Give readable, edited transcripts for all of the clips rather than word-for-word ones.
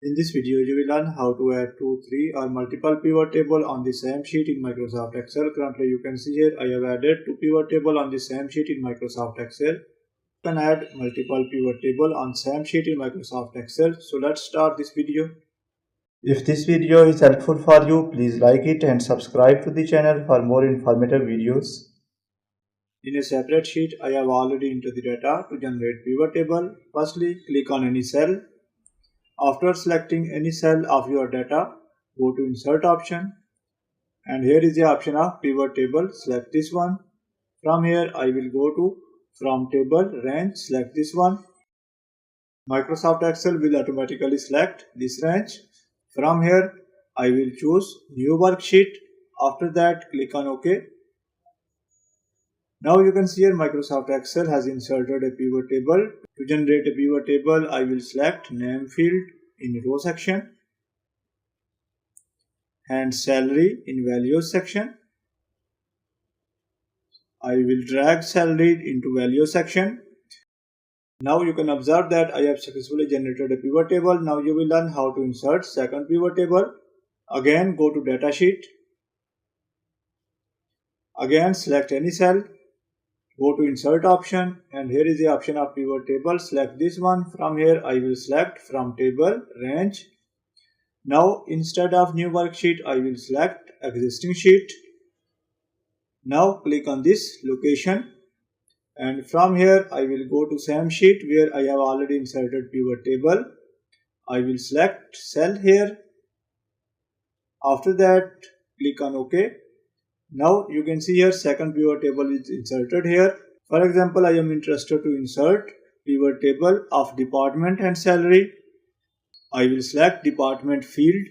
In this video, you will learn how to add 2, 3 or multiple pivot table on the same sheet in Microsoft Excel. Currently, you can see here I have added 2 pivot table on the same sheet in Microsoft Excel. You can add multiple pivot table on same sheet in Microsoft Excel. So let's start this video. If this video is helpful for you, please like it and subscribe to the channel for more informative videos. In a separate sheet, I have already entered the data to generate pivot table. Firstly, click on any cell. After selecting any cell of your data, go to Insert option, and here is the option of pivot table. Select this one. From here, I will go to From Table Range. Select this one. Microsoft Excel will automatically select this range. From here, I will choose New Worksheet. After that, click on OK. Now you can see here Microsoft Excel has inserted a pivot table. To generate a pivot table, I will select Name field in Row section and Salary in Values section. I will drag Salary into Values section. Now you can observe that I have successfully generated a pivot table. Now you will learn how to insert second pivot table. Again, go to Data Sheet. Again, select any cell. Go to Insert option, and here is the option of pivot table. Select this one. From here, I will select From Table Range. Now, instead of New Worksheet, I will select Existing Sheet. Now, click on this location, and from here, I will go to same sheet where I have already inserted pivot table. I will select cell here. After that, click on OK. Now you can see here second pivot table is inserted here. For example, I am interested to insert pivot table of department and salary. I will select department field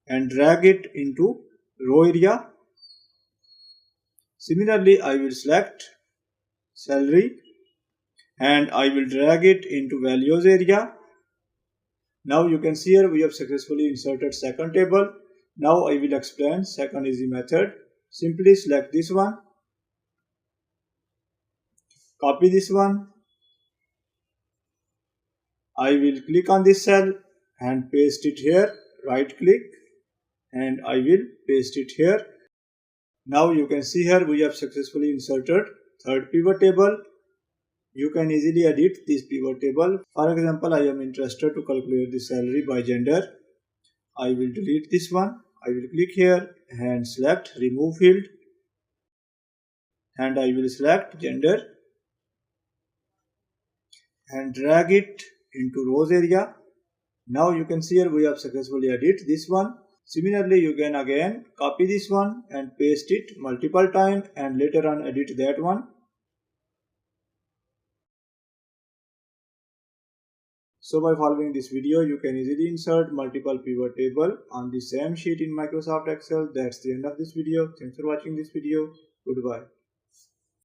and drag it into row area. Similarly, I will select salary and I will drag it into values area. Now you can see here we have successfully inserted second table. Now I will explain second easy method. Simply select this one, copy this one. I will click on this cell and paste it here. Right click and I will paste it here. Now you can see here we have successfully inserted third pivot table. You can easily edit this pivot table. For example, I am interested to calculate the salary by gender. I will delete this one. I will click here and select Remove Field, and I will select Gender and drag it into rows area. Now you can see here we have successfully edited this one. Similarly, you can again copy this one and paste it multiple times and later on edit that one. So by following this video, you can easily insert multiple pivot table on the same sheet in Microsoft Excel. That's the end of this video. Thanks for watching this video. Goodbye.